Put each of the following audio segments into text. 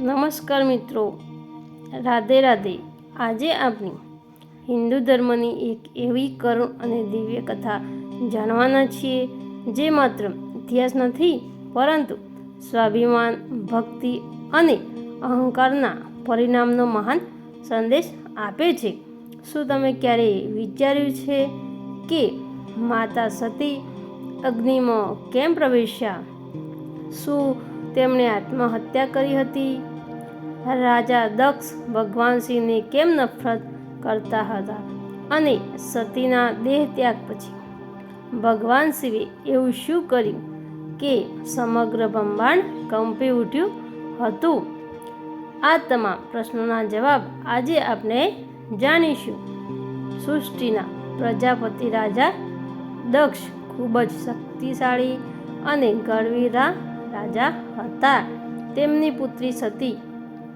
નમસ્કાર મિત્રો, રાધે રાધે. આજે આપણે હિન્દુ ધર્મની એક એવી કરુણ અને દિવ્ય કથા જાણવાના છીએ જે માત્ર ઇતિહાસ નથી પરંતુ સ્વાભિમાન, ભક્તિ અને અહંકારના પરિણામનો મહાન સંદેશ આપે છે. શું તમે ક્યારેય વિચાર્યું છે કે માતા સતી અગ્નિમાં કેમ પ્રવેશ્યા? શું તેમણે આત્મહત્યા કરી હતી? રાજા દક્ષ ભગવાન શિવને કેમ નફરત કરતા હતા? અને સતીના દેહ ત્યાગ પછી ભગવાન શિવે એવું શું કર્યું કે સમગ્ર બ્રહ્માંડ કંપી ઉઠ્યું હતું? આ તમામ પ્રશ્નોના જવાબ આજે આપણે જાણીશું. સૃષ્ટિના પ્રજાપતિ રાજા દક્ષ ખૂબ જ શક્તિશાળી અને ગળવીરા રાજા હતા. તેમની પુત્રી સતી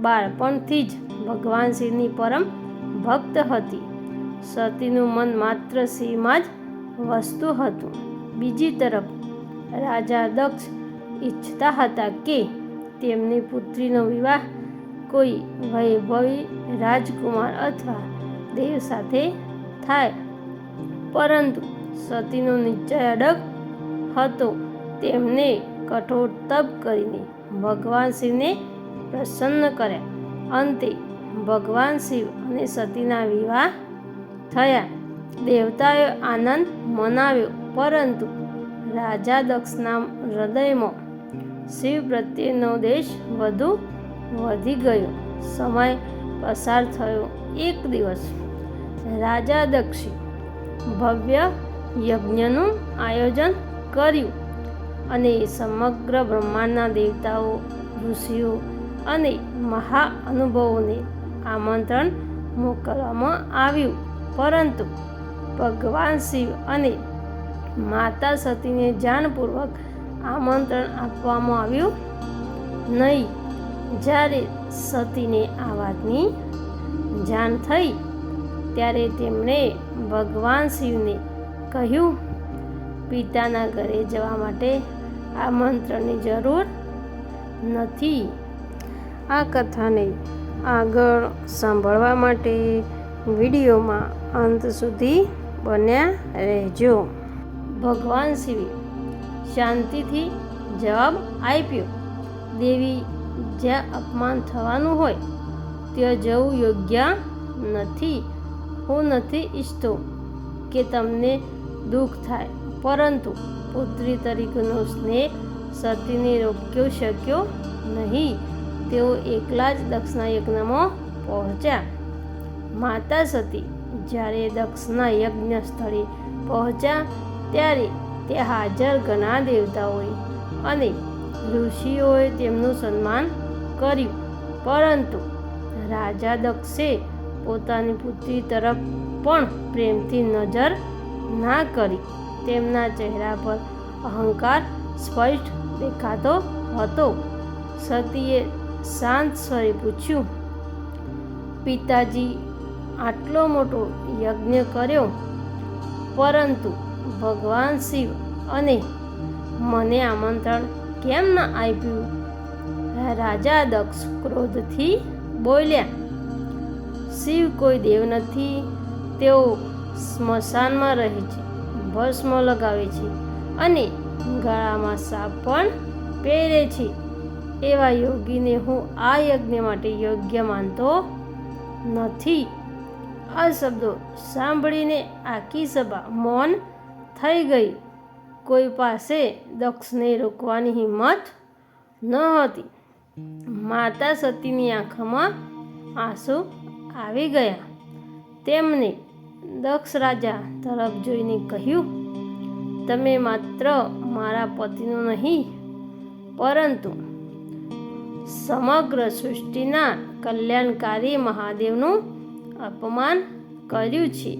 બાળપણથી જ ભગવાન શિવની પરમ ભક્ત હતી. સતીનું મન માત્ર શિવમાં જ વસતું હતું. બીજી તરફ રાજા દક્ષ ઈચ્છતા હતા કે તેમની પુત્રીનો વિવાહ કોઈ વૈભવી રાજકુમાર અથવા દેવ સાથે થાય, પરંતુ સતીનો નિશ્ચય અડગ હતો. તેમને કઠોર તપ કરીને ભગવાન શિવને પ્રસન્ન કર્યા. અંતે ભગવાન શિવ અને સતીના વિવાહ થયા. દેવતાઓએ આનંદ મનાવ્યો, પરંતુ રાજા દક્ષના હૃદયમાં શિવ પ્રત્યેનો દ્વેષ વધુ વધી ગયો. સમય પસાર થયો. એક દિવસ રાજા દક્ષે ભવ્ય યજ્ઞનું આયોજન કર્યું અને સમગ્ર બ્રહ્માંડના દેવતાઓ, ઋષિઓ અને મહાઅનુભાવોને આમંત્રણ મોકલવામાં આવ્યું, પરંતુ ભગવાન શિવ અને માતા સતીને જાણપૂર્વક આમંત્રણ આપવામાં આવ્યું નહીં. જ્યારે સતીને આ વાતની જાણ થઈ ત્યારે તેમણે ભગવાન શિવને કહ્યું, પિતાના ઘરે જવા માટે આમંત્રણની જરૂર નથી. આ કથાને આગળ સાંભળવા માટે વિડીયોમાં અંત સુધી બન્યા રહેજો. ભગવાન શિવે શાંતિથી જવાબ આપ્યો, દેવી, જ્યાં અપમાન થવાનું હોય ત્યાં જવું યોગ્ય નથી. હું નથી ઈચ્છતો કે તમને દુઃખ થાય, પરંતુ પુત્રી તરીકેનો સ્નેહ સતીને રોક્યો શક્યો નહીં. તેઓ એકલા જ દક્ષના યજ્ઞમાં પહોંચ્યા. માતા સતી જ્યારે દક્ષના યજ્ઞ સ્થળે પહોંચ્યા ત્યારે ત્યાં હાજર ઘણા દેવતાઓએ અને ઋષિઓએ તેમનું સન્માન કર્યું, પરંતુ રાજા દક્ષે પોતાની પુત્રી તરફ પણ પ્રેમથી નજર ના કરી. તેમના ચહેરા પર અહંકાર સ્પષ્ટ દેખાતો હતો. સતીએ શાંત સ્વરે પૂછ્યું, પિતાજી, આટલો મોટો યજ્ઞ કર્યો, પરંતુ ભગવાન શિવ અને મને આમંત્રણ કેમ ન આપ્યું? રાજા દક્ષ ક્રોધથી બોલ્યા, શિવ કોઈ દેવ નથી. તેઓ સ્મશાનમાં રહે છે, ભસ્મ લગાવે છે અને ગળામાં સાપ પણ પહેરે છે. એવા યોગીને હું આ યજ્ઞ માટે યોગ્ય માનતો નથી. આ શબ્દો સાંભળીને આખી સભા મૌન થઈ ગઈ. કોઈ પાસે દક્ષને રોકવાની હિંમત ન હતી. માતા સતીની આંખોમાં આંસુ આવી ગયા. તેમણે દક્ષ રાજા તરફ જોઈને કહ્યું, તમે માત્ર મારા પતિનું નહીં, પરંતુ સમગ્ર સૃષ્ટિના કલ્યાણકારી મહાદેવનું અપમાન કર્યું છે.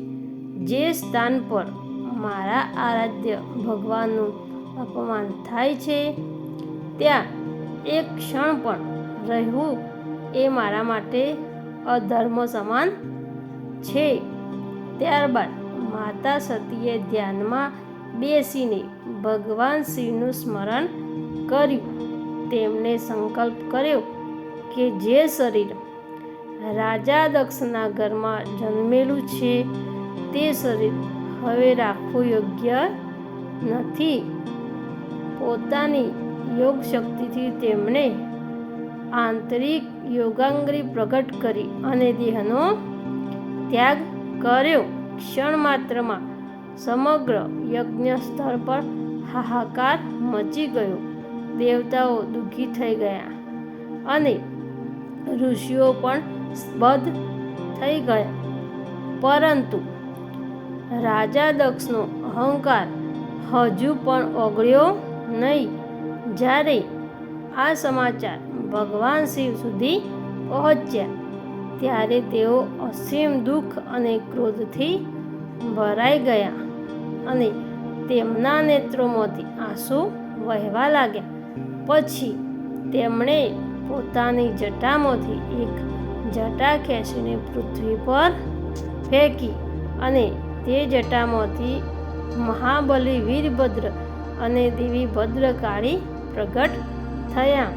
જે સ્થાન પર મારા આરાધ્ય ભગવાનનું અપમાન થાય છે, ત્યાં એક ક્ષણ પણ રહેવું એ મારા માટે અધર્મ સમાન છે. ત્યારબાદ માતા સતીએ ધ્યાનમાં બેસીને ભગવાન શિવનું સ્મરણ કર્યું. તેમણે સંકલ્પ કર્યો કે જે શરીર રાજા દક્ષના ઘરમાં જન્મેલું છે તે શરીર હવે રાખવું યોગ્ય નથી. પોતાની યોગ શક્તિથી તેમણે આંતરિક યોગાંગરી પ્રગટ કરી અને દેહનો ત્યાગ કર્યો. ક્ષણ માત્રમાં સમગ્ર યજ્ઞ સ્થળ પર હાહાકાર મચી ગયો. દેવતાઓ દુઃખી થઈ ગયા અને ઋષિઓ પણ સ્તબ્ધ થઈ ગયા. પરંતુ રાજા દક્ષનો અહંકાર હજુ પણ ઓગળ્યો નહીં. જ્યારે આ સમાચાર ભગવાન શિવ સુધી પહોંચ્યા ત્યારે તેઓ અસીમ દુઃખ અને ક્રોધથી ભરાઈ ગયા અને તેમના નેત્રોમાંથી આંસુ વહેવા લાગ્યા. પછી તેમણે પોતાની જટામાંથી એક જટા ખેંચીને પૃથ્વી પર ફેંકી અને તે જટામાંથી મહાબલી વીરભદ્ર અને દેવી ભદ્રકાળી પ્રગટ થયા.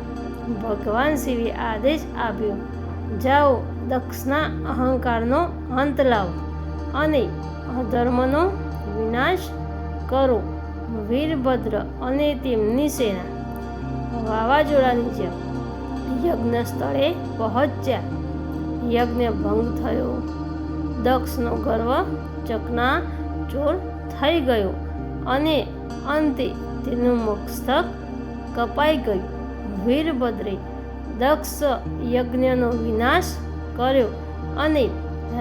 ભગવાન શિવે આદેશ આપ્યો, જાઓ, દક્ષના અહંકારનો અંત લાવો અને અધર્મનો વિનાશ કરો. વીરભદ્ર અને તેમની સેના વાવાઝોડાની જેમ યજ્ઞ સ્થળે પહોંચ્યા. યજ્ઞ ભંગ થયો. દક્ષનો ગર્વ ચકનાચૂર થઈ ગયો અને અંતે તેનું મસ્તક કપાઈ ગયું. વીરભદ્રે દક્ષ યજ્ઞનો વિનાશ કર્યો અને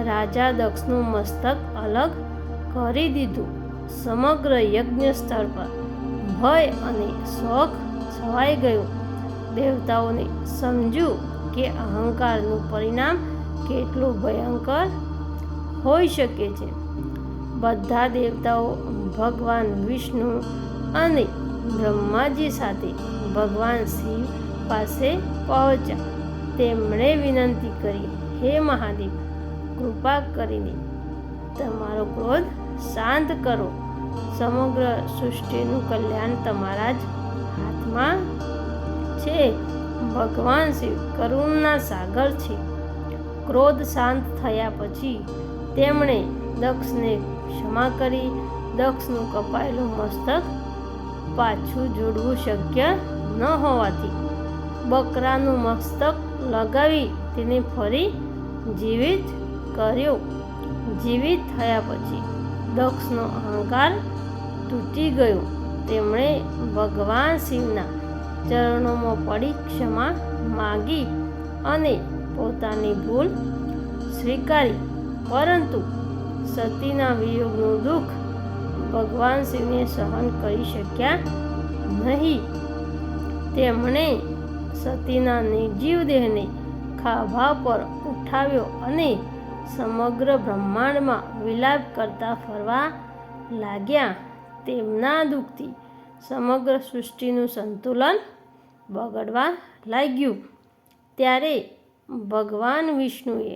રાજા દક્ષનું મસ્તક અલગ કરી દીધું. સમગ્ર યજ્ઞ સ્થળ પર ભય અને શોક છવાઈ ગયો. દેવતાઓને સમજ્યું કે અહંકારનું પરિણામ કેટલું ભયંકર હોઈ શકે છે. બધા દેવતાઓ ભગવાન વિષ્ણુ અને બ્રહ્માજી સાથે ભગવાન શિવ પાસે પહોંચ્યા. તેમણે વિનંતી કરી, હે મહાદેવ, કૃપા કરીને તમારો ક્રોધ શાંત કરો. સમગ્ર સૃષ્ટિનું કલ્યાણ તમારા જ હાથમાં છે. ભગવાન શિવ કરુણના સાગર છે. ક્રોધ શાંત થયા પછી તેમણે દક્ષને ક્ષમા કરી. દક્ષનું કપાયેલું મસ્તક પાછું જોડવું શક્ય ન હોવાથી બકરાનું મસ્તક લગાવી તેને ફરી જીવિત કર્યો. જીવિત થયા પછી દક્ષનો અહંકાર તૂટી ગયો. તેમણે ભગવાન શિવના ચરણોમાં પડી ક્ષમા માગી અને પોતાની ભૂલ સ્વીકારી. પરંતુ સતીના વિયોગનું દુઃખ ભગવાન શિવને સહન કરી શક્યા નહીં. તેમણે સતીના નિર્જીવ દેહને ખાભા પર ઉઠાવ્યો અને સમગ્ર બ્રહ્માંડમાં વિલાપ કરતા ફરવા લાગ્યા. તેમના દુઃખથી સમગ્ર સૃષ્ટિનું સંતુલન બગડવા લાગ્યું. ત્યારે ભગવાન વિષ્ણુએ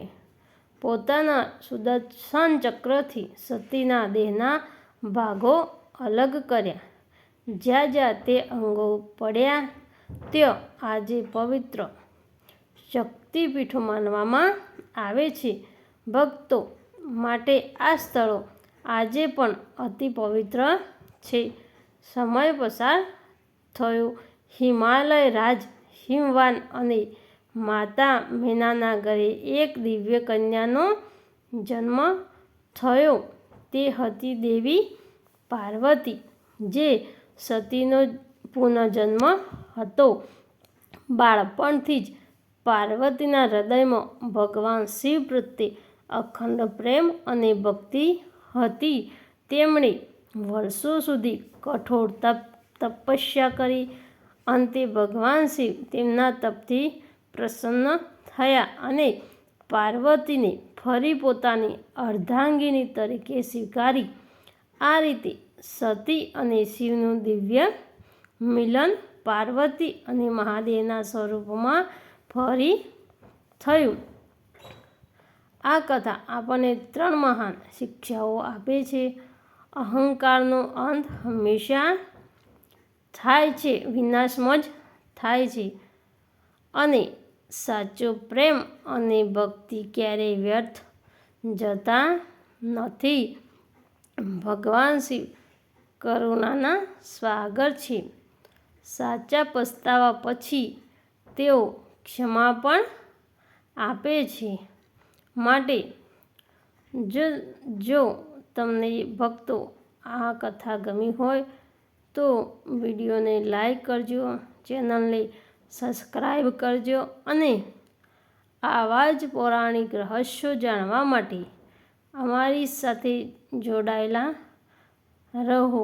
પોતાના સુદર્શન ચક્રથી સતીના દેહના ભાગો અલગ કર્યા. જ્યાં જ્યાં તે અંગો પડ્યા ત્યાં આજે પવિત્ર શક્તિપીઠો માનવામાં આવે છે. ભક્તો માટે આ સ્થળો આજે પણ અતિ પવિત્ર છે. સમય પસાર થયો. હિમાલય રાજ હિમવાન અને માતા મેનાના ઘરે એક દિવ્ય કન્યાનો જન્મ થયો. તે હતી દેવી પાર્વતી, જે સતીનો પુનર્જન્મ હતો. બાળપણથી જ પાર્વતીના હૃદયમાં ભગવાન શિવ પ્રત્યે અખંડ પ્રેમ અને ભક્તિ હતી. તેમણે વર્ષો સુધી કઠોર તપસ્યા કરી. અંતે ભગવાન શિવ તેમના તપથી પ્રસન્ન થયા અને પાર્વતીને ફરી પોતાની અર્ધાંગિની તરીકે સ્વીકારી. આ રીતે સતી અને શિવનું દિવ્ય મિલન પાર્વતી અને મહાદેવના સ્વરૂપમાં ફરી થયું. આ કથા આપણને 3 મહાન શિક્ષાઓ આપે છે. અહંકારનો અંત હંમેશા થાય છે, વિનાશમાં જ થાય છે અને સાચો પ્રેમ અને ભક્તિ ક્યારેય વ્યર્થ જતા નથી. ભગવાન શિવ કરુણાના સાગર છે. સાચા પસ્તાવા પછી તેઓ ક્ષમા પણ આપે છે. માટે જો તમને ભક્તો આ કથા ગમી હોય તો વિડીયોને લાઈક કરજો, ચેનલને સબસ્ક્રાઈબ કરજો અને આવા જ પૌરાણિક રહસ્યો જાણવા માટે અમારી સાથે જોડાયેલા રહો.